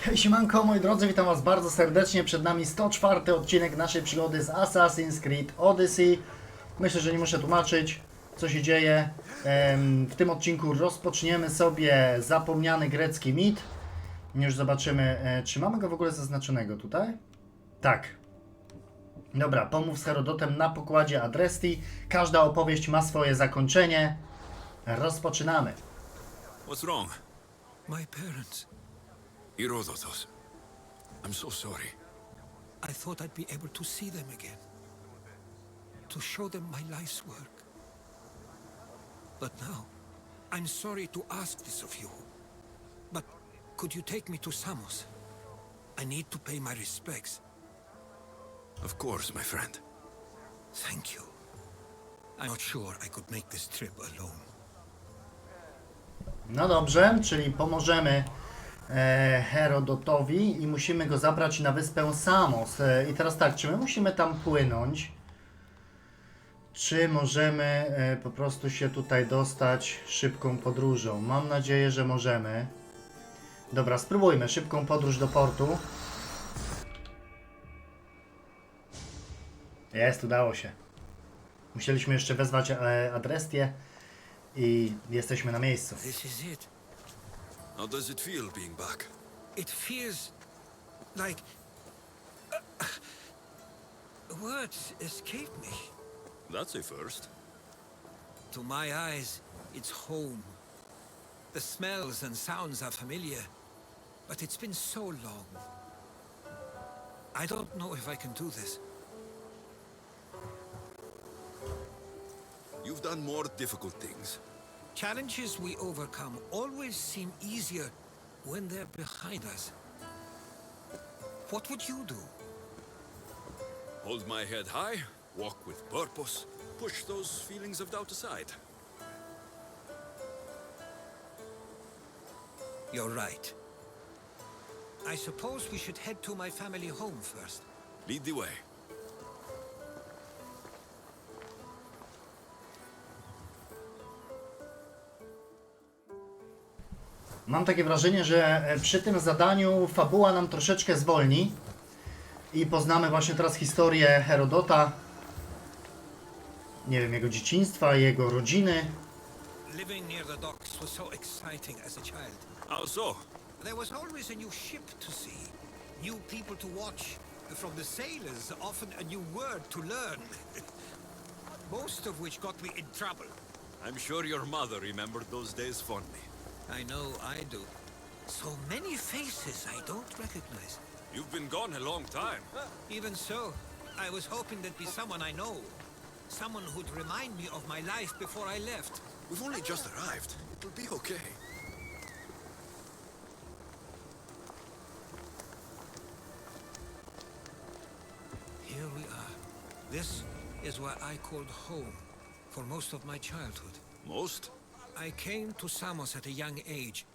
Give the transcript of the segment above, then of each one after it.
Hej, siemanko, moi drodzy, witam was bardzo serdecznie. Przed nami 104 odcinek naszej przygody z Assassin's Creed Odyssey. Myślę, że nie muszę tłumaczyć, co się dzieje. W tym odcinku rozpoczniemy sobie zapomniany grecki mit. Już zobaczymy, czy mamy go w ogóle zaznaczonego tutaj? Tak. Dobra, pomów z Herodotem na pokładzie Adresti. Każda opowieść ma swoje zakończenie. Rozpoczynamy. What's wrong? My parents. Herodotus. I'm so sorry. I thought I'd be able to see them again. To show them my life's work. But now, I'm sorry to ask this of you. But could you take me to Samos? I need to pay my respects. Of course, my friend. Thank you. I'm not sure I could make this trip alone. No dobrze, czyli pomożemy Herodotowi i musimy go zabrać na wyspę Samos. I teraz tak, czy my musimy tam płynąć? Czy możemy po prostu się tutaj dostać szybką podróżą? Mam nadzieję, że możemy. Dobra, spróbujmy szybką podróż do portu. Jest, udało się. Musieliśmy jeszcze wezwać Adrestię i jesteśmy na miejscu. This is it. How does it feel being back? It feels like... words escape me. That's a first. To my eyes, it's home. The smells and sounds are familiar, but it's been so long. I don't know if I can do this. You've done more difficult things. Challenges we overcome always seem easier when they're behind us. What would you do? Hold my head high, walk with purpose, push those feelings of doubt aside. You're right. I suppose we should head to my family home first. Lead the way. Mam takie wrażenie, że przy tym zadaniu fabuła nam troszeczkę zwolni i poznamy właśnie teraz historię Herodota, nie wiem, jego dzieciństwa, jego rodziny. Living near the docks was so exciting as a child. How so? There was always a new ship to see, new people to watch. From the sailors, often a new word to learn. Most of which got me in trouble. I'm sure your mother remembered those days fondly. I know I do. So many faces I don't recognize. You've been gone a long time. Even so, I was hoping there'd be someone I know. Someone who'd remind me of my life before I left. We've only just arrived. It'll be okay. Here we are. This is what I called home for most of my childhood. Most? I came to Samos at a young age,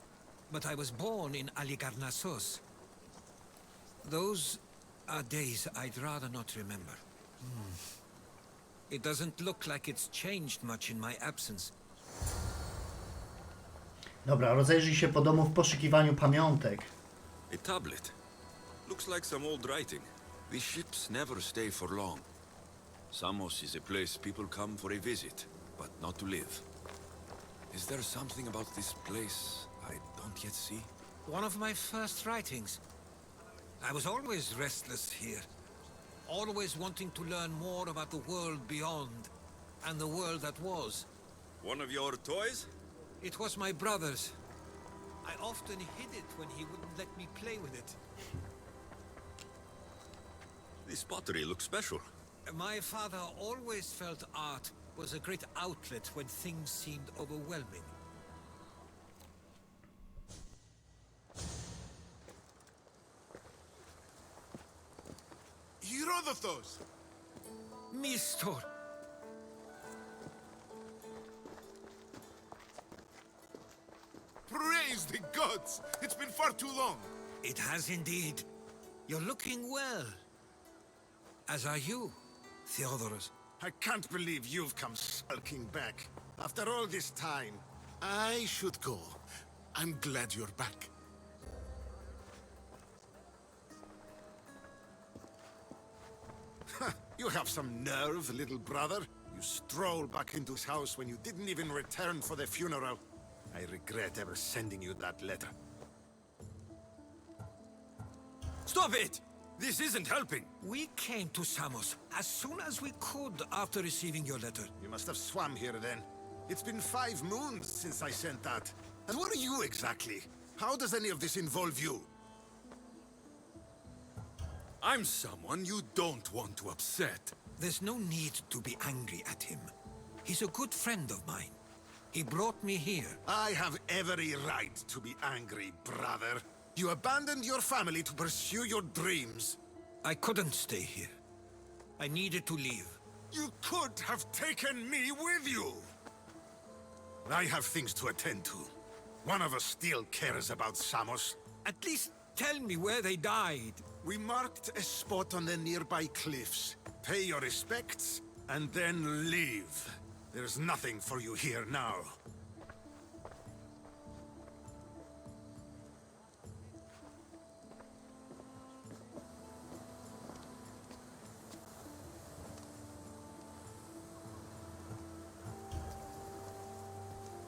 but I was born in Aligarnassos. Those are days I'd rather not remember. It doesn't look like it's changed much in my absence. Dobra, rozejrzyj się po domu w poszukiwaniu pamiątek. A tablet. Looks like some old writing. The ships never stay for long. Samos is a place people come for a visit, but not to live. Is there something about this place I don't yet see? One of my first writings. I was always restless here. Always wanting to learn more about the world beyond and the world that was. One of your toys? It was my brother's. I often hid it when he wouldn't let me play with it. This pottery looks special. My father always felt art was a great outlet when things seemed overwhelming. Herodotus! Mistor! Praise the gods! It's been far too long. It has indeed. You're looking well. As are you, Theodorus. I can't believe you've come sulking back. After all this time, I should go. I'm glad you're back. You have some nerve, little brother. You stroll back into his house when you didn't even return for the funeral. I regret ever sending you that letter. Stop it! This isn't helping. We came to Samos as soon as we could after receiving your letter. You must have swam here then. It's been 5 moons since I sent that. And what are you exactly? How does any of this involve you? I'm someone you don't want to upset. There's no need to be angry at him. He's a good friend of mine. He brought me here. I have every right to be angry, brother. You abandoned your family to pursue your dreams. I couldn't stay here. I needed to leave. You could have taken me with you. I have things to attend to. One of us still cares about Samos. At least tell me where they died. We marked a spot on the nearby cliffs. Pay your respects, and then leave. There's nothing for you here now.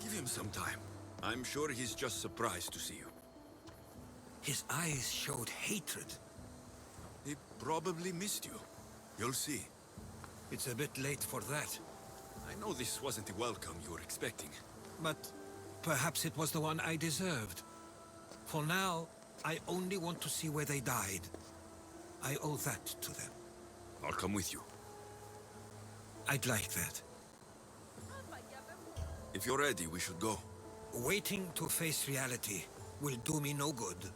Give him some time. I'm sure he's just surprised to see you. His eyes showed hatred. He probably missed you. You'll see. It's a bit late for that. I know this wasn't the welcome you were expecting. But perhaps it was the one I deserved. For now, I only want to see where they died. I owe that to them. I'll come with you. I'd like that. If you're ready, we should go. Waiting to face reality will do me no good.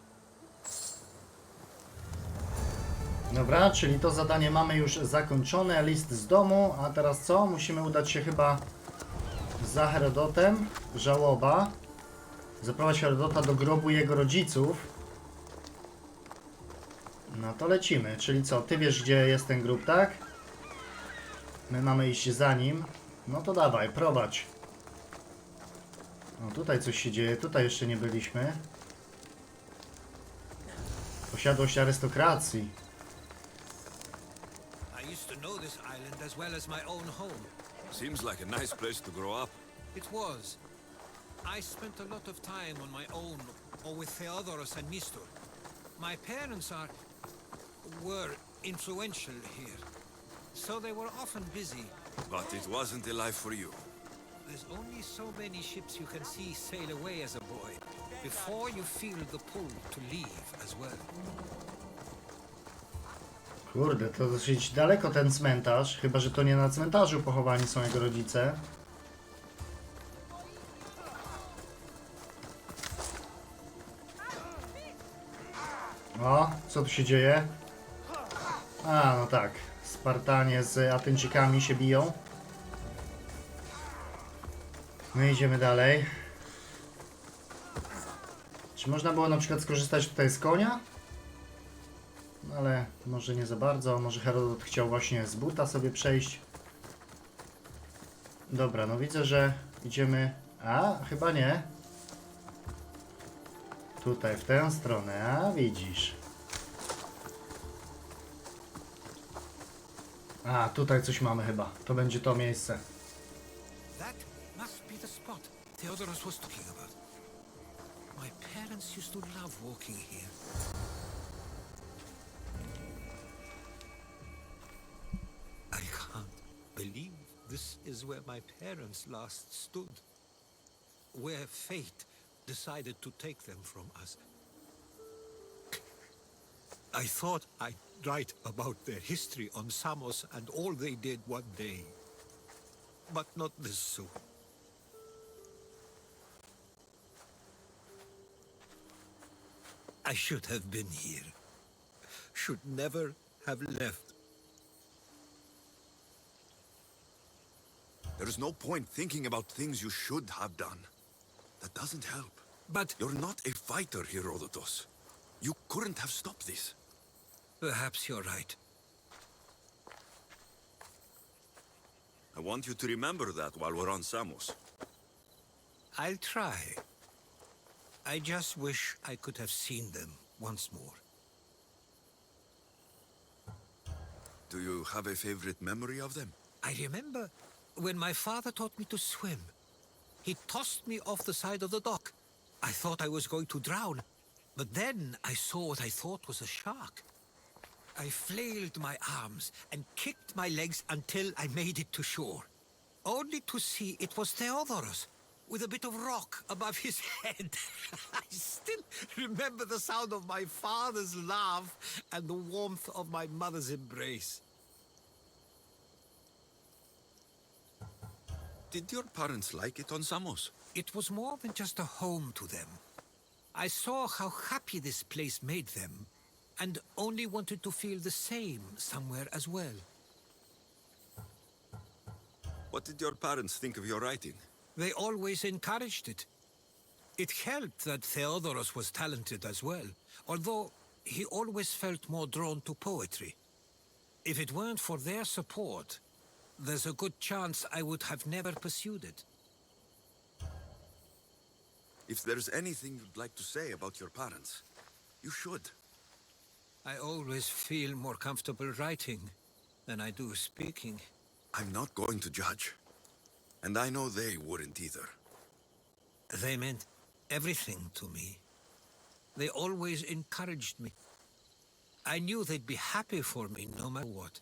Dobra, czyli to zadanie mamy już zakończone, list z domu, a teraz co? Musimy udać się chyba za Herodotem, żałoba. Zaprowadź Herodota do grobu jego rodziców. No to lecimy, czyli co? Ty wiesz, gdzie jest ten grób, tak? My mamy iść za nim. No to dawaj, prowadź. No tutaj coś się dzieje, tutaj jeszcze nie byliśmy. Posiadłość arystokracji. I used to know this island as well as my own home. Seems like a nice place to grow up. It was. I spent a lot of time on my own, or with Theodoros and Mistor. My parents were influential here, so they were often busy. But it wasn't a life for you. There's only so many ships you can see sail away as a boy, before you feel the pull to leave as well. Kurde, to dosyć daleko ten cmentarz, chyba że to nie na cmentarzu pochowani są jego rodzice. O, co tu się dzieje? A, no tak, Spartanie z Ateńczykami się biją. My idziemy dalej. Czy można było na przykład skorzystać tutaj z konia? No ale może nie za bardzo, może Herodot chciał właśnie z buta sobie przejść. Dobra, no widzę, że idziemy... A, chyba nie. Tutaj, w tę stronę, a widzisz. A, tutaj coś mamy chyba, to będzie to miejsce. That must be the spot Theodoros was talking about. My parents used to love walking here. I can't believe this is where my parents last stood. Where fate decided to take them from us. I thought I'd write about their history on Samos and all they did one day. But not this soon. I should have been here. Should never have left. There's no point thinking about things you should have done. That doesn't help. But You're not a fighter, Herodotus. You couldn't have stopped this. perhaps you're right. I want you to remember that while we're on Samos. I'll try. I just wish I could have seen them once more. Do you have a favorite memory of them? I remember when my father taught me to swim. He tossed me off the side of the dock. I thought I was going to drown, but then I saw what I thought was a shark. I flailed my arms and kicked my legs until I made it to shore, only to see it was Theodorus, with a bit of rock above his head. I still remember the sound of my father's laugh and the warmth of my mother's embrace. Did your parents like it on Samos? It was more than just a home to them. I saw how happy this place made them, and only wanted to feel the same somewhere as well. What did your parents think of your writing? They always encouraged it. It helped that Theodorus was talented as well, although he always felt more drawn to poetry. If it weren't for their support, there's a good chance I would have never pursued it. If there's anything you'd like to say about your parents, you should. I always feel more comfortable writing than I do speaking. I'm not going to judge. And I know they wouldn't either. They meant everything to me. They always encouraged me. I knew they'd be happy for me no matter what.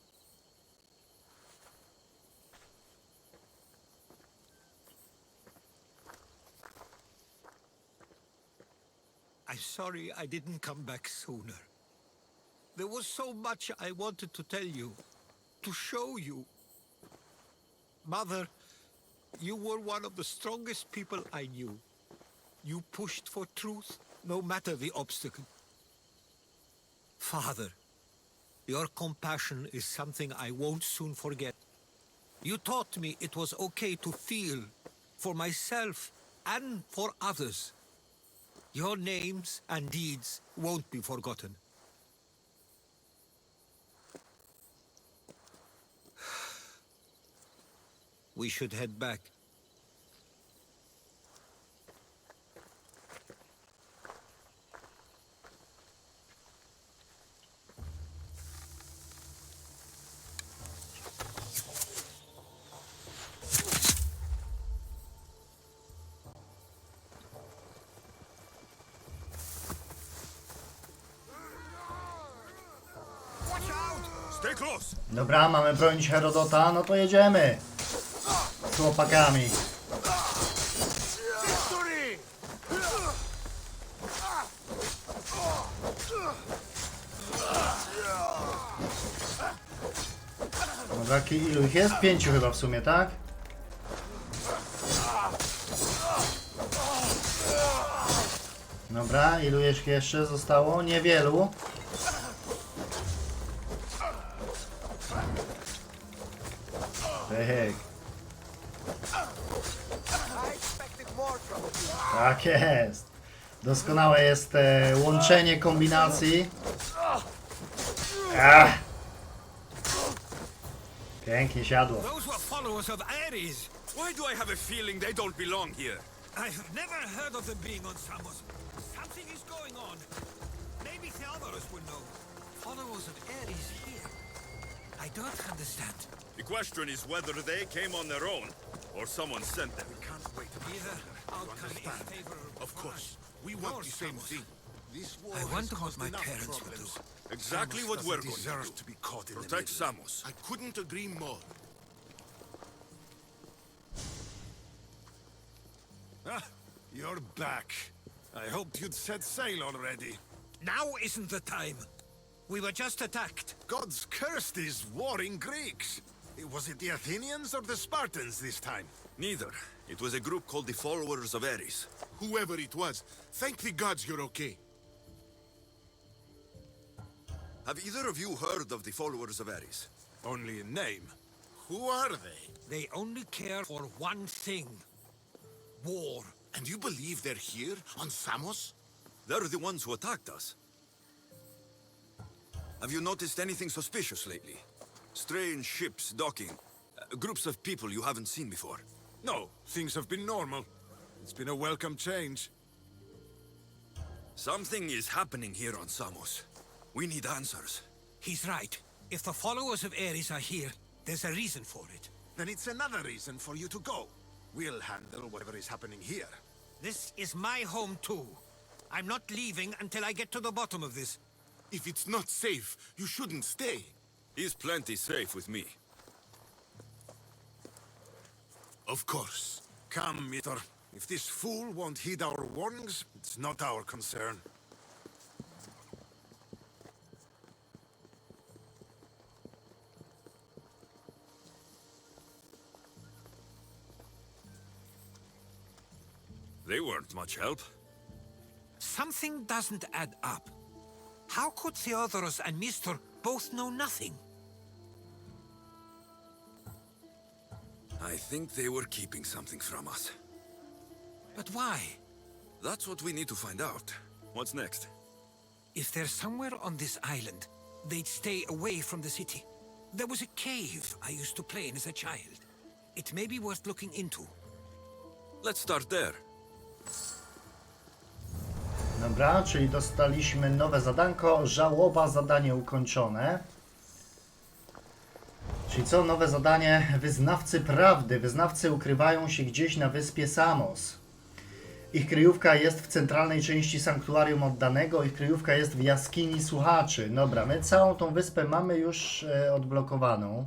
I'm sorry I didn't come back sooner. There was so much I wanted to tell you, to show you. Mother, you were one of the strongest people I knew. You pushed for truth, no matter the obstacle. Father, your compassion is something I won't soon forget. You taught me it was okay to feel, for myself and for others. Your names and deeds won't be forgotten. We should head back. Stay close! Dobra, mamy bronić Herodota, no to jedziemy z chłopakami. Dobra, ilu ich jest? 5 chyba w sumie, tak? Dobra, ilu jeszcze zostało? Niewielu. Pyk. Tak jest. Doskonałe jest łączenie kombinacji. Pięknie siadło. Those were followers of Ares. Why do I have a feeling they don't belong here? I've never heard of them being on Samos. Something is going on. Maybe Theodorus will know. Followers of Ares here. I don't understand. The question is whether they came on their own, or someone sent them. We can't wait. Either outcome in favor Of course, we want the same thing. This war I has wonder what caused my enough parents would problems. do. Exactly Samos what we're doesn't going deserve to to do. be caught in the Protect middle. Samos. I couldn't agree more. Ah, you're back. I hoped you'd set sail already. Now isn't the time. We were just attacked. Gods cursed these warring Greeks. Was it the Athenians or the Spartans this time? Neither. It was a group called the Followers of Ares. Whoever it was, thank the gods you're okay. Have either of you heard of the Followers of Ares? Only in name. Who are they? They only care for one thing. War. And you believe they're here, on Samos? They're the ones who attacked us. Have you noticed anything suspicious lately? Strange ships docking. Groups of people you haven't seen before. No, things have been normal. It's been a welcome change. Something is happening here on Samos. We need answers. He's right. If the followers of Ares are here, there's a reason for it. Then it's another reason for you to go. We'll handle whatever is happening here. This is my home too. I'm not leaving until I get to the bottom of this. If it's not safe, you shouldn't stay. He's plenty safe with me. Of course. Come, Mister. If this fool won't heed our warnings, it's not our concern. They weren't much help. Something doesn't add up. How could Theodorus and Mr. both know nothing? I think they were keeping something from us. But why? That's what we need to find out. What's next? If they're somewhere on this island, they'd stay away from the city. There was a cave I used to play in as a child. It may be worth looking into. Let's start there. Dobra, czyli dostaliśmy nowe zadanko. Żałoba, zadanie ukończone. Czyli co? Nowe zadanie. Wyznawcy prawdy. Wyznawcy ukrywają się gdzieś na wyspie Samos. Ich kryjówka jest w centralnej części sanktuarium oddanego. Ich kryjówka jest w jaskini słuchaczy. Dobra, my całą tą wyspę mamy już odblokowaną.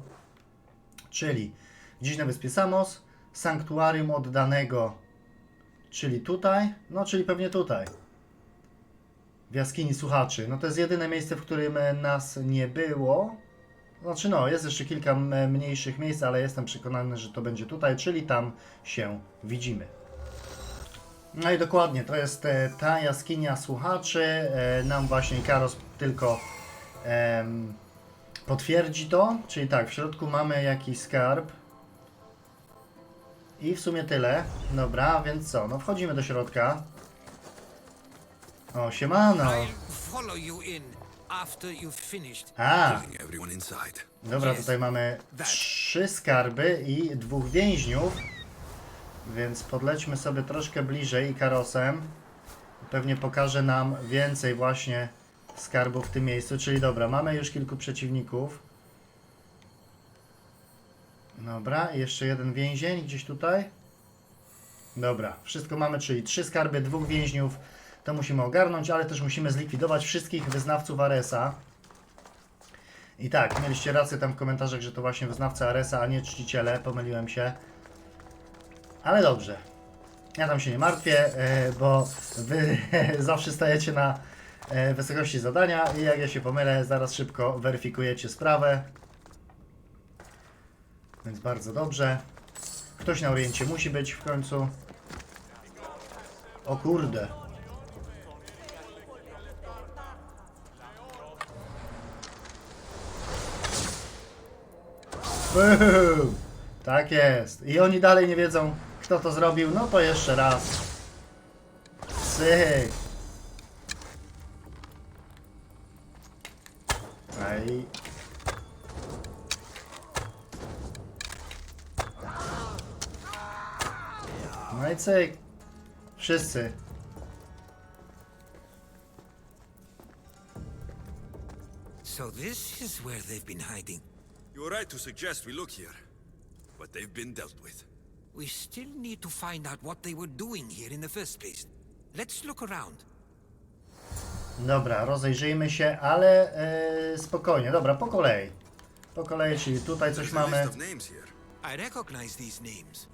Czyli gdzieś na wyspie Samos. Sanktuarium oddanego. Czyli tutaj. No, czyli pewnie tutaj. W jaskini słuchaczy. No to jest jedyne miejsce, w którym nas nie było. Znaczy no, jest jeszcze kilka mniejszych miejsc, ale jestem przekonany, że to będzie tutaj, czyli tam się widzimy. No i dokładnie, to jest ta jaskinia słuchaczy. Nam właśnie Karos tylko potwierdzi to. Czyli tak, w środku mamy jakiś skarb. I w sumie tyle. Dobra, więc co? No wchodzimy do środka. O, siemano. I'll follow you in after you've finished. A, Getting everyone inside. dobra, tutaj mamy 3 skarby i 2 więźniów. Więc podlećmy sobie troszkę bliżej Karosem. Pewnie pokaże nam więcej właśnie skarbów w tym miejscu. Czyli dobra, mamy już kilku przeciwników. Dobra, jeszcze jeden więzień gdzieś tutaj. Dobra, wszystko mamy, czyli 3 skarby, 2 więźniów. To musimy ogarnąć, ale też musimy zlikwidować wszystkich wyznawców Aresa. I tak, mieliście rację tam w komentarzach, że to właśnie wyznawcy Aresa, a nie czciciele. Pomyliłem się. Ale dobrze. Ja tam się nie martwię, bo wy zawsze stajecie na wysokości zadania i jak ja się pomylę, zaraz szybko weryfikujecie sprawę. Więc bardzo dobrze. Ktoś na oriencie musi być w końcu. O kurde. Boom. Tak jest. I oni dalej nie wiedzą, kto to zrobił. No to jeszcze raz. Syk. Aj. No i cyk. Wszyscy. So this is where they've been hiding. You were right to suggest we look here, but they've been dealt with. We still need to find out what they were doing here in the first place. Let's look around. Dobra, rozejrzyjmy się, ale spokojnie. Dobra, po kolei. Po kolei, czyli tutaj coś There's a mamy. list of names here. I recognize these names.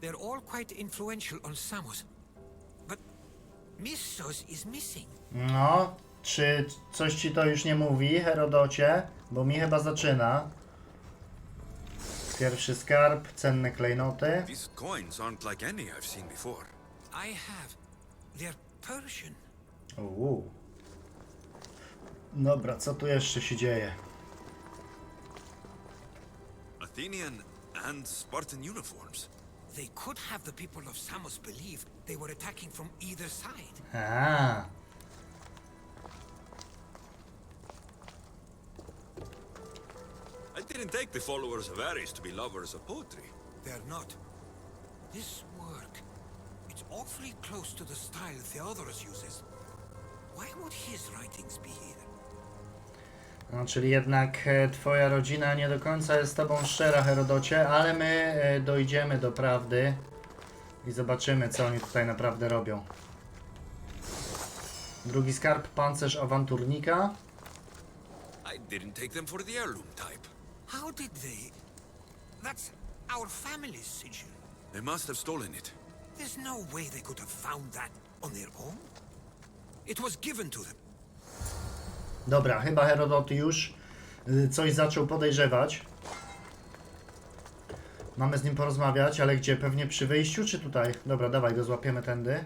They're all quite influential on Samos. But Missos is missing. No, czy coś ci to już nie mówi, Herodocie? Bo mi chyba zaczyna. Pierwszy skarb, cenne klejnoty. These coins aren't like any I've seen before. I have. They're Persian. Uuu. Dobra, co tu jeszcze się dzieje? Athenian and Spartan uniforms. They could have the people of Samos believe they were attacking from either side. A, I didn't take the followers of Ares to be lovers of poetry. They're not. This work, it's awfully close to the style Theodorus uses. Why would his writings be here? No, czyli jednak twoja rodzina nie do końca jest z tobą szczera, Herodocie, ale my dojdziemy do prawdy i zobaczymy, co oni tutaj naprawdę robią. Drugi skarb, pancerz awanturnika. I didn't take them for the heirloom type. How did they? That's our family's sigil. They must have stolen it. There's no way they could have found that on their own. It was given to them. Dobra, chyba Herodot już coś zaczął podejrzewać. Mamy z nim porozmawiać, ale gdzie? Pewnie przy wyjściu, czy tutaj? Dobra, dawaj go, złapiemy tędy.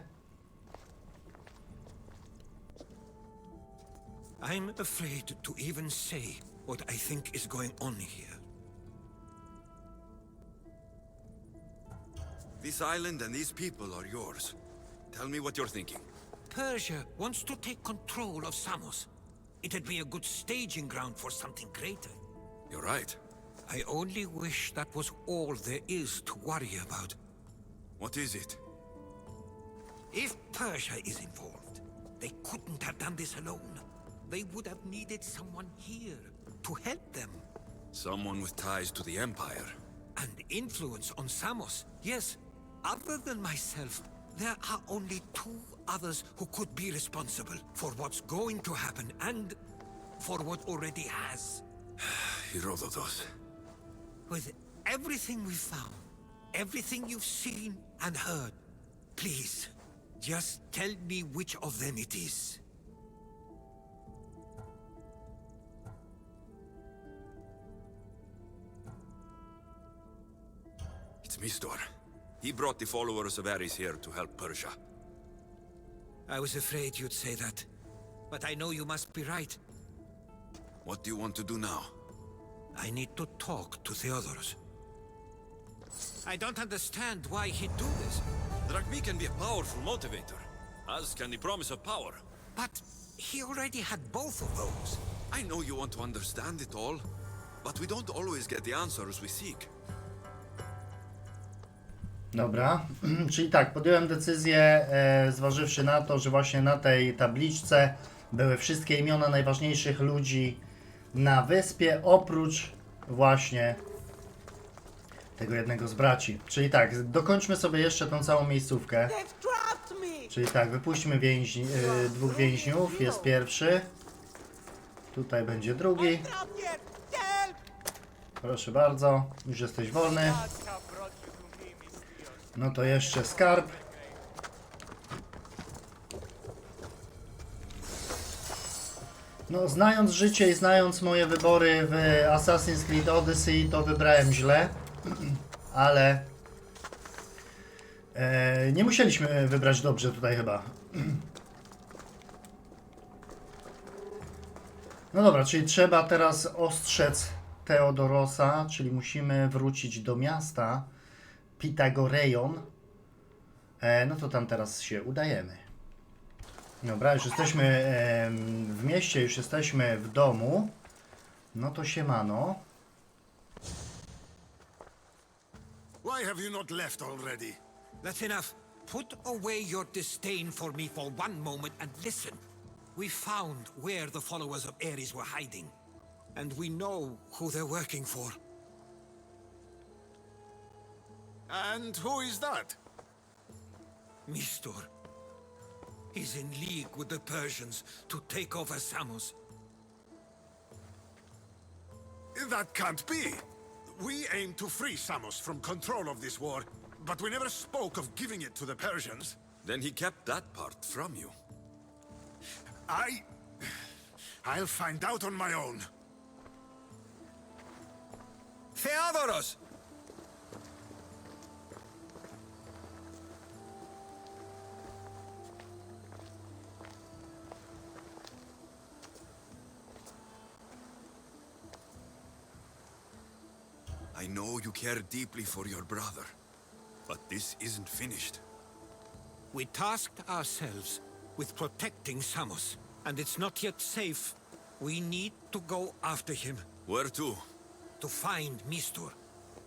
I'm afraid to even say what I think is going on here. This island and these people are yours. Tell me what you're thinking. Persia wants to take control of Samos. It'd be a good staging ground for something greater. You're right. I only wish that was all there is to worry about. What is it? If Persia is involved, they couldn't have done this alone. They would have needed someone here to help them. Someone with ties to the Empire. And influence on Samos. Yes, other than myself, there are only two others who could be responsible for what's going to happen and for what already has. Herodotus. With everything we've found, everything you've seen and heard, please, just tell me which of them it is. It's Mistor. He brought the followers of Ares here to help Persia. I was afraid you'd say that, but I know you must be right. What do you want to do now? I need to talk to Theodorus. I don't understand why he'd do this, Drachmi can be a powerful motivator, as can the promise of power. but he already had both of those. I know you want to understand it all, but we don't always get the answers we seek. Dobra, czyli tak, podjąłem decyzję, zważywszy na to, że właśnie na tej tabliczce były wszystkie imiona najważniejszych ludzi na wyspie, oprócz właśnie tego jednego z braci. Czyli tak, dokończmy sobie jeszcze tą całą miejscówkę. Czyli tak, wypuśćmy dwóch więźniów, jest pierwszy. Tutaj będzie drugi. Proszę bardzo, już jesteś wolny. No to jeszcze skarb. No, znając życie i znając moje wybory w Assassin's Creed Odyssey, to wybrałem źle, ale nie musieliśmy wybrać dobrze tutaj chyba. No dobra, czyli trzeba teraz ostrzec Theodorosa, czyli musimy wrócić do miasta Pitagoreion. No to tam teraz się udajemy. Dobra, już jesteśmy w mieście, już jesteśmy w domu. No to siemano. Why have you not left already? That's enough. Put away your disdain for me for one moment and listen. We found where the followers of Ares were hiding, and we know who they're working for. And who is that? Mistor. He's in league with the Persians to take over Samos. That can't be. We aim to free Samos from control of this war, but we never spoke of giving it to the Persians. Then he kept that part from you. I'll find out on my own. Theodoros! I know you care deeply for your brother, but this isn't finished. We tasked ourselves with protecting Samos, and it's not yet safe. We need to go after him. Where to? To find Mistor.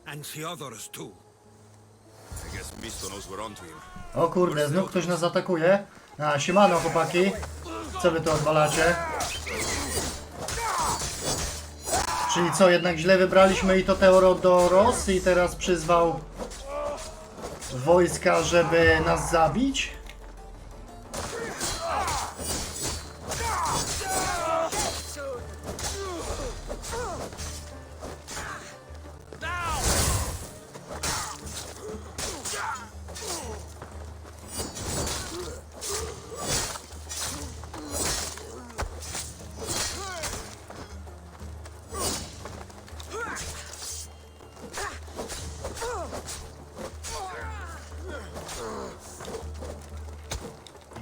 And Theodorus too. I guess Misto knows we're onto him. O kurde, znów ktoś nas atakuje. A, siemano chłopaki. Co wy tu odwalacie? Czyli co, jednak źle wybraliśmy i to Teodoros i teraz przyzwał wojska, żeby nas zabić?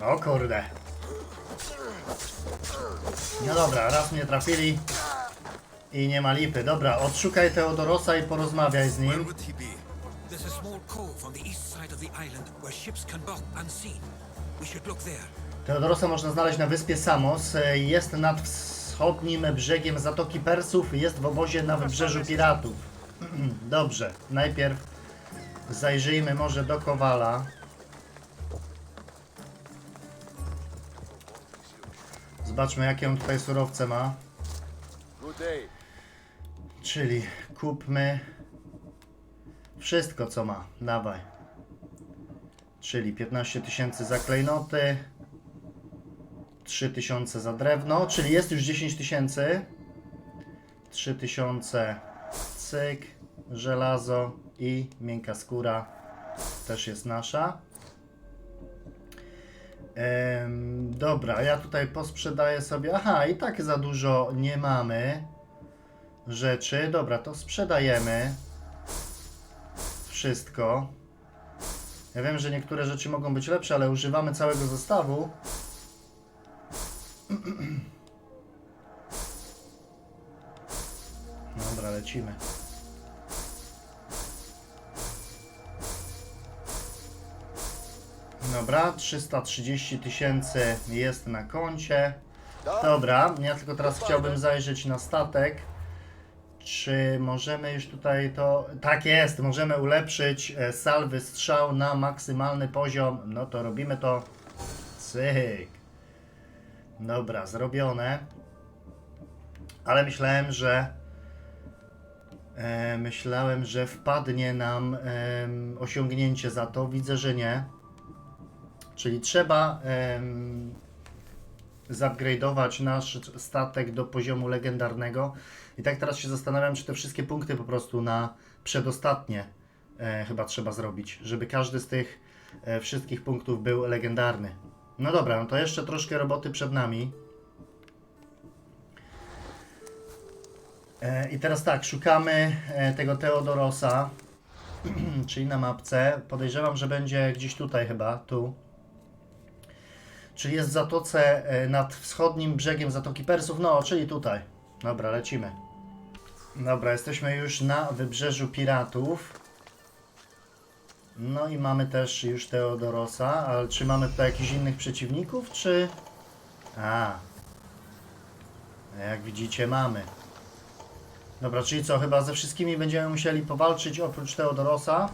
O kurde. No dobra, raz mnie trafili i nie ma lipy. Dobra, odszukaj Teodorosa i porozmawiaj z Where nim. would he be? There's a small cove on the east side of the island where ships can dock unseen. We should look there. Teodorosa można znaleźć na wyspie Samos. Jest nad wschodnim brzegiem Zatoki Persów. Jest w obozie na wybrzeżu piratów. Dobrze, najpierw zajrzyjmy może do Kowala. Zobaczmy, jakie on tutaj surowce ma. Czyli kupmy wszystko, co ma. Dawaj. Czyli 15 000 za klejnoty, 3000 za drewno, czyli jest już 10 000. 3000 cyk, żelazo i miękka skóra też jest nasza. Dobra, ja tutaj posprzedaję sobie. Aha, i tak za dużo nie mamy rzeczy. Dobra, to sprzedajemy wszystko. Ja wiem, że niektóre rzeczy mogą być lepsze, ale używamy całego zestawu. Dobra, lecimy. Dobra, 330 000 jest na koncie. Dobra, ja tylko teraz chciałbym zajrzeć na statek. Czy możemy już tutaj to... Tak jest, możemy ulepszyć salwy strzał na maksymalny poziom. No to robimy to. Cyk. Dobra, zrobione. Ale myślałem, że wpadnie nam osiągnięcie za to. Widzę, że nie. Czyli trzeba zupgrade'ować nasz statek do poziomu legendarnego. I tak teraz się zastanawiam, czy te wszystkie punkty po prostu na przedostatnie chyba trzeba zrobić, żeby każdy z tych wszystkich punktów był legendarny. No dobra, no to jeszcze troszkę roboty przed nami. I teraz tak, szukamy tego Teodorosa, czyli na mapce. Podejrzewam, że będzie gdzieś tutaj chyba, tu. Czyli jest w zatoce nad wschodnim brzegiem Zatoki Persów, no, czyli tutaj. Dobra, lecimy. Dobra, jesteśmy już na wybrzeżu piratów. No i mamy też już Teodorosa, ale czy mamy tutaj jakichś innych przeciwników, czy... Jak widzicie, mamy. Dobra, czyli co, chyba ze wszystkimi będziemy musieli powalczyć oprócz Teodorosa.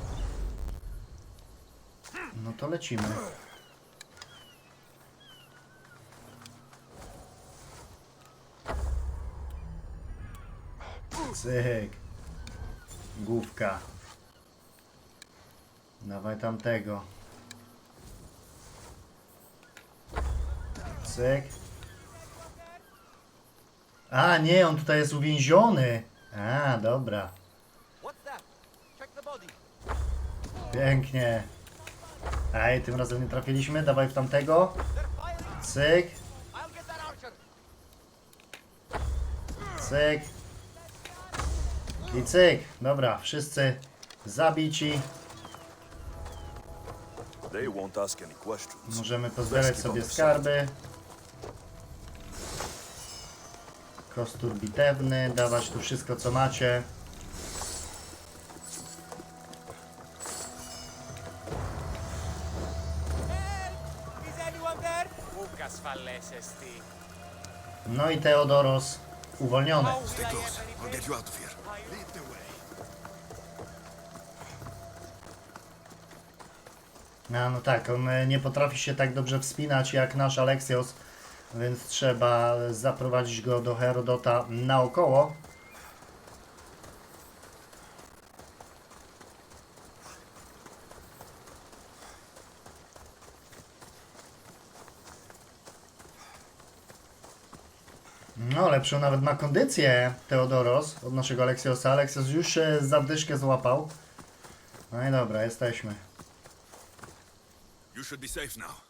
No to lecimy. Cyk. Główka. Dawaj tamtego. Cyk. A, nie, on tutaj jest uwięziony. A, dobra. Pięknie. Ej, tym razem nie trafiliśmy. Dawaj w tamtego. Cyk. Cyk. I cyk. Dobra, wszyscy zabici. Możemy pozbierać sobie skarby. Kostur bitewny. Dawać tu wszystko, co macie. No i Teodoros uwolniony. Stay close. I'll get you out of here. No tak, on nie potrafi się tak dobrze wspinać jak nasz Alexios, więc trzeba zaprowadzić go do Herodota naokoło. No, lepszą nawet ma kondycję Teodoros od naszego Aleksiosa. Aleksios już zawdyszkę złapał. No i dobra, jesteśmy. You should be safe now.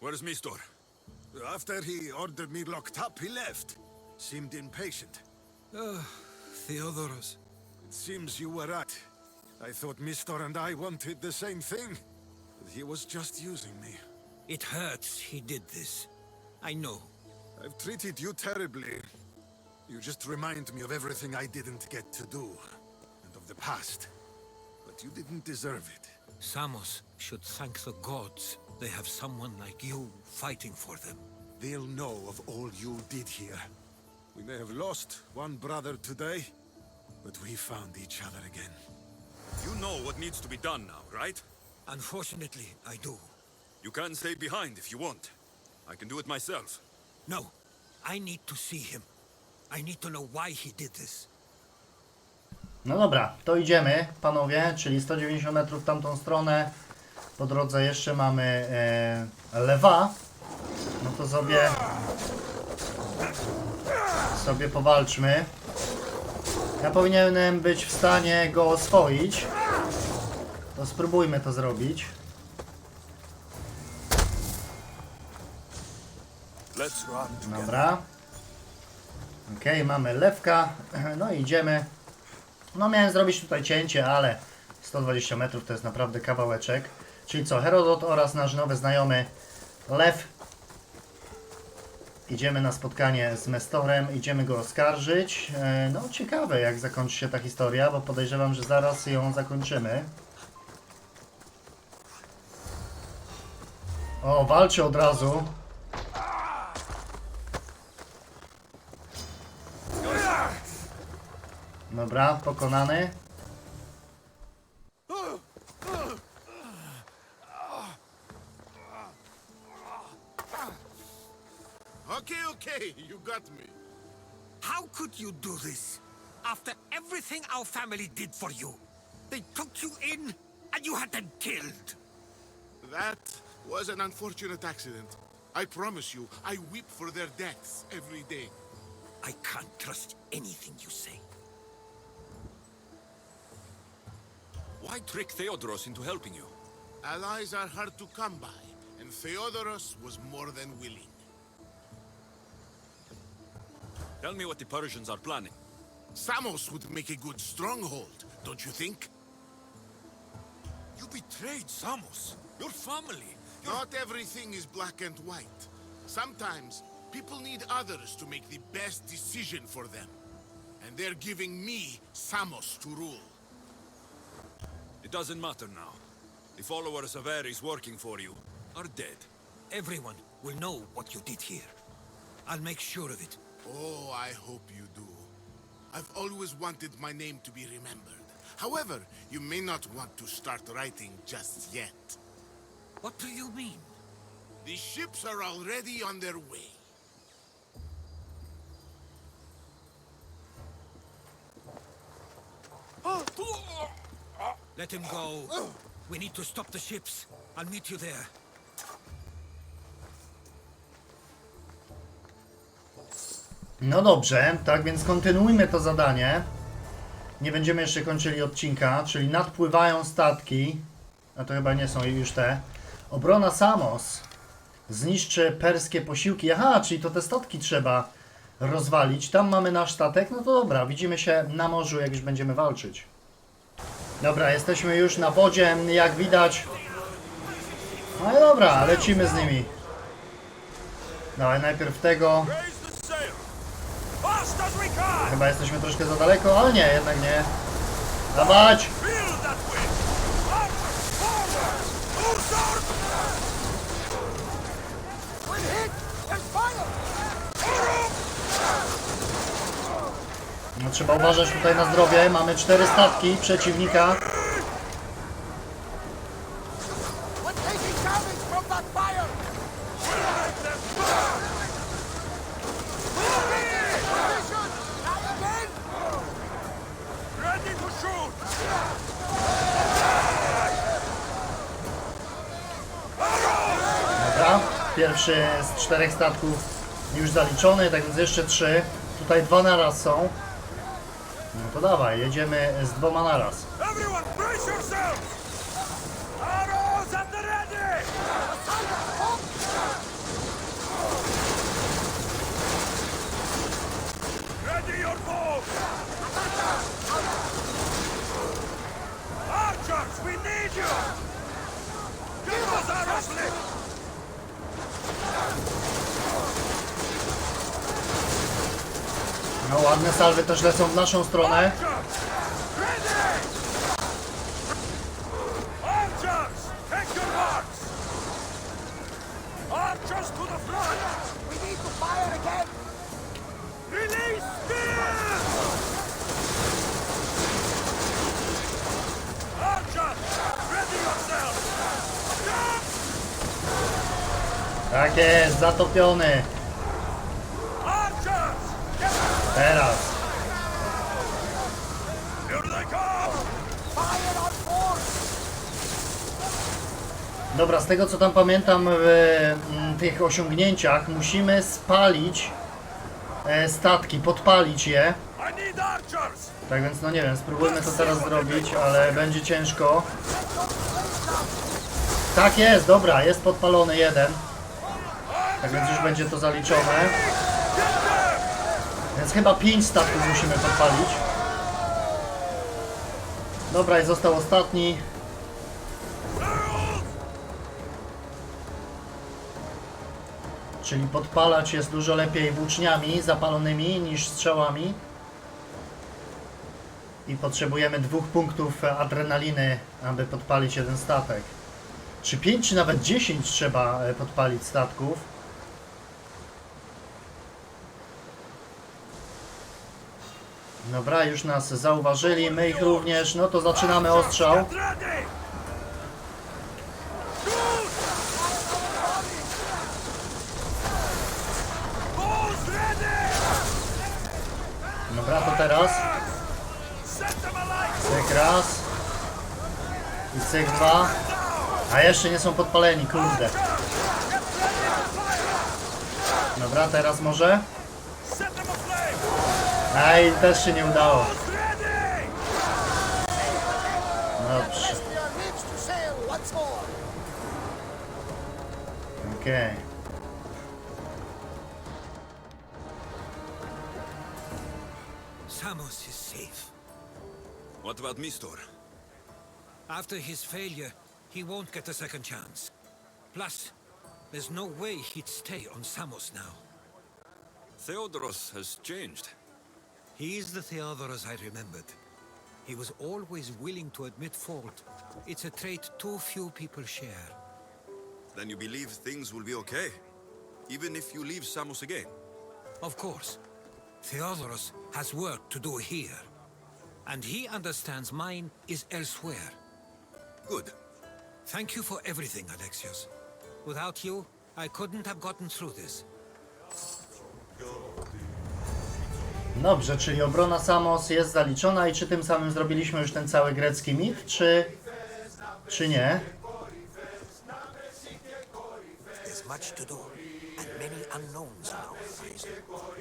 Where's Mistor? After he ordered me locked up, he left. Seemed impatient. Theodoros. It seems you were right. I thought Mistor and I wanted the same thing. But he was just using me. It hurts he did this. I know. I've treated you terribly. You just remind me of everything I didn't get to do. And of the past. But you didn't deserve it. Samos should thank the gods they have someone like you fighting for them. They'll know of all you did here. We may have lost one brother today, but we found each other again. You know what needs to be done now, right? Unfortunately, I do. You can stay behind if you want. I can do it myself. No, I need to see him. I need to know why he did this. No dobra, to idziemy, panowie, czyli 190 metrów w tamtą stronę. Po drodze jeszcze mamy lewa. No to sobie powalczmy. Ja powinienem być w stanie go oswoić. To spróbujmy to zrobić. Dobra. Okej, mamy lewka. No i idziemy. No miałem zrobić tutaj cięcie, ale 120 metrów to jest naprawdę kawałeczek. Czyli co, Herodot oraz nasz nowy znajomy Lew. Idziemy na spotkanie z Mestorem, idziemy go oskarżyć. No ciekawe jak zakończy się ta historia, bo podejrzewam, że zaraz ją zakończymy. O, walczy od razu. Dobra, pokonany. Okay, you got me. How could you do this? After everything our family did for you. They took you in and you had them killed. That was an unfortunate accident. I promise you, I weep for their deaths every day. I can't trust anything you say. Why trick Theodoros into helping you? Allies are hard to come by, and Theodoros was more than willing. Tell me what the Persians are planning. Samos would make a good stronghold, don't you think? You betrayed Samos, your family. Not everything is black and white. Sometimes people need others to make the best decision for them. And they're giving me Samos to rule. It doesn't matter now. The followers of Ares working for you are dead. Everyone will know what you did here. I'll make sure of it. Oh, I hope you do. I've always wanted my name to be remembered. However, you may not want to start writing just yet. What do you mean? The ships are already on their way. Let him go. We need to stop the ships. I'll meet you there. No dobrze, tak więc kontynuujmy to zadanie. Nie będziemy jeszcze kończyli odcinka, czyli nadpływają statki. A to chyba nie są już te. Obrona Samos. Zniszczy perskie posiłki. Aha, czyli to te statki trzeba rozwalić. Tam mamy nasz statek. No to dobra, widzimy się na morzu, jak już będziemy walczyć. Dobra, jesteśmy już na wodzie, jak widać. No i dobra, lecimy z nimi. Dawaj najpierw tego. Chyba jesteśmy troszkę za daleko, ale nie, jednak nie. Dawać! No, trzeba uważać tutaj na zdrowie. Mamy 4 statki przeciwnika. Dobra, pierwszy z 4 statków już zaliczony, tak więc jeszcze 3. Tutaj 2 na raz są. No to dawaj, jedziemy z 2 na raz. Everyone, brace yourselves! Arrows at the ready! Ready your bows! Archers, we need you! Get those arrows lit! No ładne salwy też lecą w naszą stronę. Archers, ready! Archers, take your marks! Archers to the front! We need to fire again! Release spears! Archers, ready yourselves! Jump! Tak jest, zatopiony. Archers, get Teraz. here they come! Fire on force! Dobra, z tego co tam pamiętam w tych osiągnięciach musimy spalić statki, podpalić je. I need archers! Tak więc no nie wiem, spróbujmy to teraz zrobić, ale będzie ciężko. Tak jest, dobra, jest podpalony jeden. Tak więc już będzie to zaliczone. Więc chyba 5 statków musimy podpalić. Dobra, i został ostatni. Czyli podpalać jest dużo lepiej włóczniami zapalonymi niż strzałami. I potrzebujemy 2 punktów adrenaliny, aby podpalić jeden statek. Czy 5, czy nawet 10 trzeba podpalić statków. Dobra, już nas zauważyli, my ich również. No to zaczynamy ostrzał. Get ready! Shoot! Bows ready! Dobra, to teraz. Set them alight! Cyk raz. I cyk 2. A jeszcze nie są podpaleni, kurde. Dobra, teraz może. Set them aflame! Aj, też się nie udało. Bows ready! Dobrze. Okej. Samos is safe. What about Mistor? After his failure, he won't get a second chance. Plus, there's no way he'd stay on Samos now. Theodoros has changed. He is the Theodoros I remembered. He was always willing to admit fault. It's a trait too few people share. Then you believe things will be okay? Even if you leave Samos again? Of course. Theodoros has work to do here. And he understands mine is elsewhere. Good. Thank you for everything, Alexios. Without you, I couldn't have gotten through this. Dobrze, czyli obrona Samos jest zaliczona i czy tym samym zrobiliśmy już ten cały grecki mit, czy nie? There's much to do, and many unknowns on our horizon.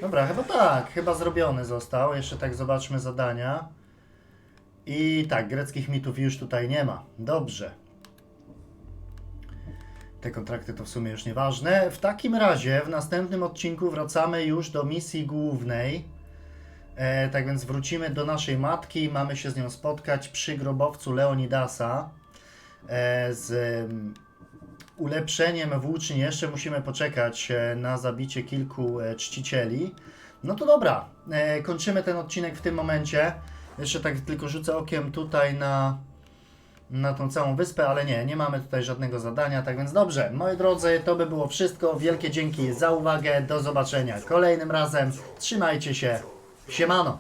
Dobra, chyba tak, chyba zrobiony został. Jeszcze tak zobaczmy zadania. I tak, greckich mitów już tutaj nie ma. Dobrze. Te kontrakty to w sumie już nieważne. W takim razie w następnym odcinku wracamy już do misji głównej. Tak więc wrócimy do naszej matki. Mamy się z nią spotkać przy grobowcu Leonidasa. Z ulepszeniem włóczni jeszcze musimy poczekać na zabicie kilku czcicieli. No to dobra, kończymy ten odcinek w tym momencie. Jeszcze tak tylko rzucę okiem tutaj na tą całą wyspę, ale nie mamy tutaj żadnego zadania, tak więc dobrze, moi drodzy, to by było wszystko. Wielkie dzięki za uwagę, do zobaczenia kolejnym razem, trzymajcie się, siemano!